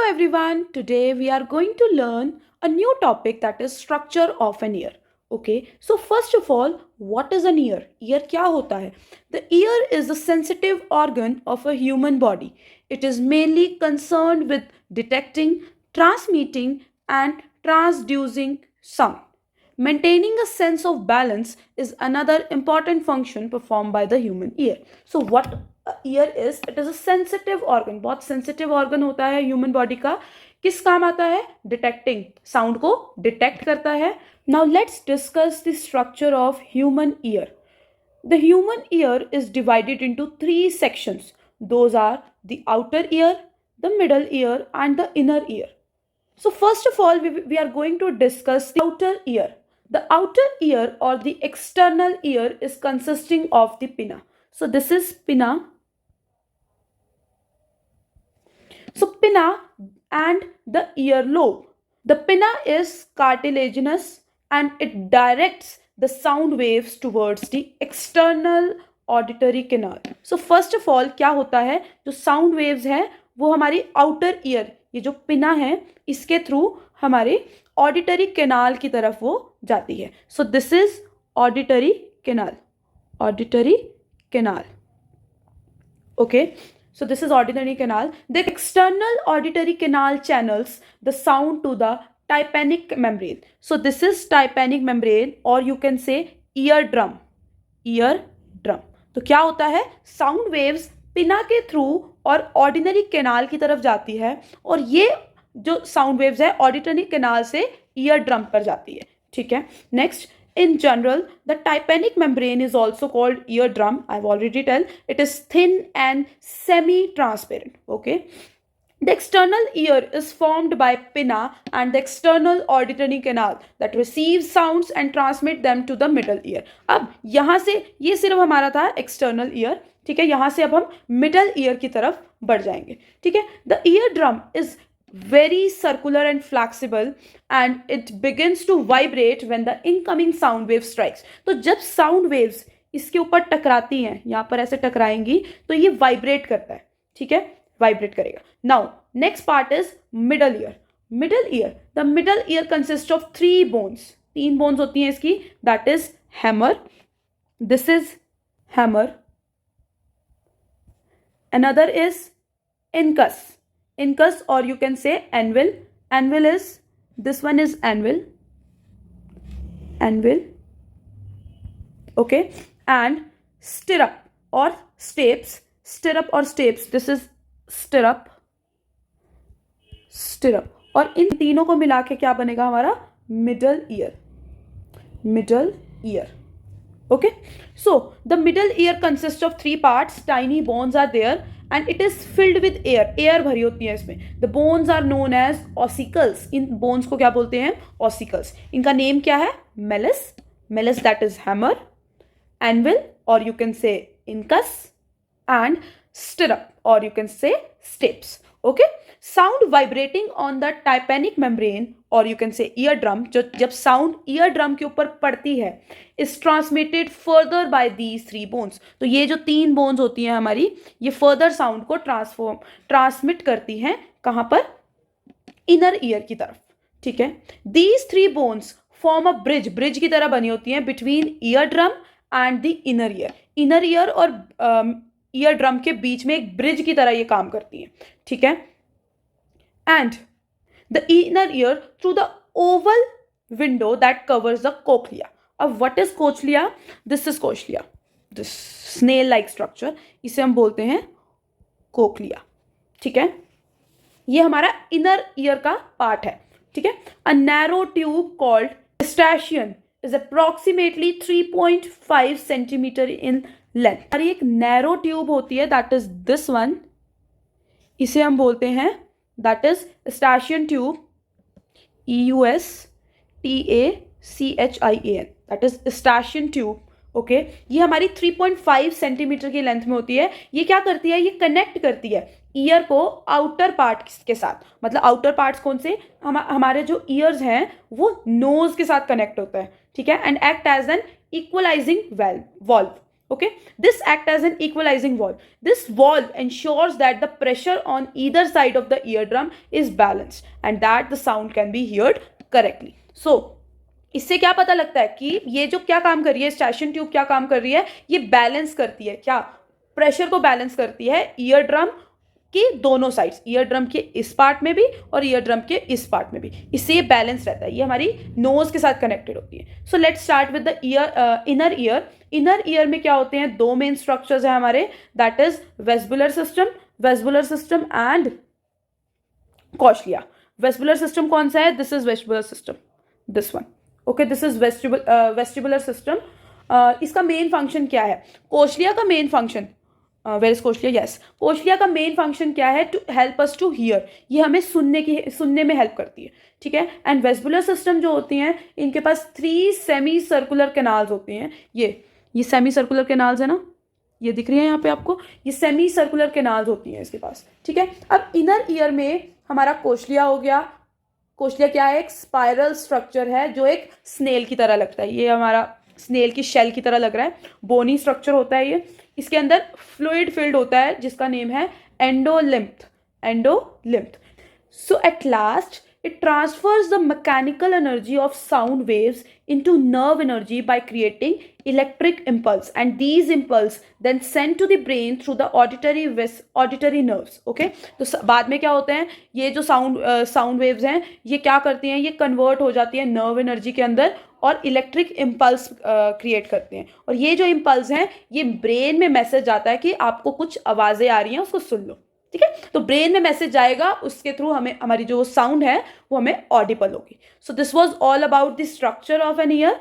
everyone, today we are going to learn a new topic that is structure of an ear. Okay, so first of all, what is an ear? Ear क्या होता है? The ear is a sensitive organ of a human body. It is mainly concerned with detecting, transmitting, and transducing sound. Maintaining a sense of balance is another important function performed by the human ear. So what ear is? It is a sensitive organ. बहुत sensitive organ होता है human body का. किस काम आता है? Detecting. Sound को detect करता है. Now let's discuss the structure of human ear. The human ear is divided into three sections. Those are the outer ear, the middle ear, and the inner ear. So first of all, we are going to discuss the outer ear. The outer ear or the external ear is consisting of the pinna. So this is pinna. So pinna and the earlobe. The pinna is cartilaginous and it directs the sound waves towards the external auditory canal. So first of all क्या होता है, जो sound waves है वो हमारी outer ear, ये जो पिना है इसके थ्रू हमारे ऑडिटरी कैनाल की तरफ वो जाती है. So this is auditory canal. Auditory canal. Okay, so this is auditory canal. The external auditory canal channels the sound to the tympanic membrane. So this is tympanic membrane or you can say eardrum. eardrum. तो क्या होता है, sound waves पिना के through और ordinary canal की तरफ जाती है और ये जो साउंड वेव्स है ऑडिटरी कैनाल से ईयर ड्रम पर जाती है. ठीक है. Next, in general the tympanic membrane is also called eardrum. I've already told it is thin and semi transparent. Okay, the external ear is formed by pinna and the external auditory canal that receives sounds and transmit them to the middle ear. अब यहाँ से ये सिर्फ हमारा था external ear. ठीक है, यहाँ से अब हम middle ear की तरफ बढ़ जाएंगे. ठीक है. The eardrum is very circular and flexible and it begins to vibrate when the incoming sound wave strikes. तो जब sound waves इसके ऊपर टकराती हैं, यहाँ पर ऐसे टकराएंगी तो ये वाइब्रेट करता है. ठीक है, वाइब्रेट करेगा. Now next part is middle ear. Middle ear, the middle ear consist of 3 bones. 3 bones होती हैं इसकी. That is hammer. This is hammer. Another is incus. Incus or you can say anvil. Anvil is, this one is anvil. Anvil. Okay. And stirrup or stapes. Stirrup or stapes. This is stirrup. Stirrup. और इन तीनों को मिला के क्या बनेगा हमारा middle ear. Middle ear. Okay. So the middle ear consists of 3 parts. Tiny bones are there. And it is filled with air. Air भरी होती है इसमें. The bones are known as ossicles. In bones को क्या बोलते हैं? Ossicles. इनका name क्या है? Malleus. Malleus, that is hammer. Anvil or you can say incus. And stirrup or you can say stapes. Okay. Sound vibrating on the tympanic membrane or you can say eardrum, जब sound eardrum के ऊपर पड़ती है, is transmitted further by these 3 bones. तो ये जो 3 bones होती हैं हमारी, ये further sound को transmit करती हैं कहाँ पर? inner ear की तरफ. ठीक है. These 3 bones form a bridge की तरह बनी होती हैं between eardrum and the inner ear. inner ear और eardrum के बीच में एक ब्रिज की तरह ये काम करती हैं. ठीक है. And the inner ear through the oval window that covers the cochlea. अब what is cochlea? This is cochlea. This snail-like structure. इसे हम बोलते हैं cochlea. ठीक है. ये हमारा inner ear का part है. ठीक है. A narrow tube called eustachian is approximately 3.5 centimeter in length. और एक narrow tube होती है, that is this one. इसे हम बोलते हैं, that is eustachian tube. EUSTACHIAN. that is eustachian tube. Okay, ये हमारी 3.5 सेंटीमीटर की लेंथ में होती है. ये क्या करती है? ये कनेक्ट करती है ईयर को आउटर पार्ट के साथ. मतलब आउटर पार्ट्स कौन से? हमारे जो ईयर्स हैं वो नोज के साथ कनेक्ट होता है. ठीक है. And act as an equalising valve. Okay, this act as an equalizing valve. This valve ensures that the pressure on either side of the eardrum is balanced and that the sound can be heard correctly. So इससे क्या पता लगता है कि ये जो क्या काम कर रही है, स्टेशन ट्यूब क्या काम कर रही है, ये बैलेंस करती है, क्या प्रेशर को बैलेंस करती है ईयर ड्रम की दोनों साइड्स, ईयर ड्रम के इस पार्ट में भी और ईयर ड्रम के इस पार्ट में भी, इससे ये बैलेंस रहता है, ये हमारी नोज के साथ कनेक्टेड होती है. So let's start with the ear, inner ear. Inner ear में क्या होते हैं, दो मेन स्ट्रक्चर्स है हमारे, that is vestibular system and cochlea. Vestibular system कौन सा है, this is vestibular system, this one. Okay, this is vestibular system. इसका मेन फंक्शन क्या है, कोशलिया का main function, where is cochlea, yes, cochlea का मेन फंक्शन क्या है, to help us to hear, ये हमें सुनने में हेल्प करती है, ठीक है. एंड वेस्बुलर सिस्टम जो होती हैं, इनके पास 3 सेमी सर्कुलर कैनाल्स होती हैं, ये सेमी सर्कुलर कैनाल्स है ना, ये दिख रही है यहाँ पे आपको, ये सेमी सर्कुलर कैनाल्स होती हैं इसके पास, ठीक है. अब इनर ईयर में हमारा कोशलिया हो गया. कोशलिया क्या है, एक स्पाइरल स्ट्रक्चर है जो एक स्नेल की तरह लगता है, ये हमारा स्नेल की शेल की तरह लग रहा है, बोनी स्ट्रक्चर होता है ये. इसके अंदर फ्लूइड फिल्ड होता है जिसका नेम है endolymph. So at last it transfers the mechanical energy of sound waves into nerve energy by creating electric impulse, and these impulse then sent to the brain through the auditory nerves. Okay, तो बाद में क्या होते हैं, ये जो sound waves हैं ये क्या करती हैं, ये कन्वर्ट हो जाती है नर्व एनर्जी के अंदर और इलेक्ट्रिक इम्पल्स क्रिएट करते हैं. और ये जो इम्पल्स हैं ये ब्रेन में मैसेज जाता है कि आपको कुछ आवाज़ें आ रही हैं, उसको सुन लो, ठीक है. तो ब्रेन में मैसेज जाएगा, उसके थ्रू हमें हमारी जो साउंड है वो हमें ऑडिबल होगी. So this was all about the structure of an year.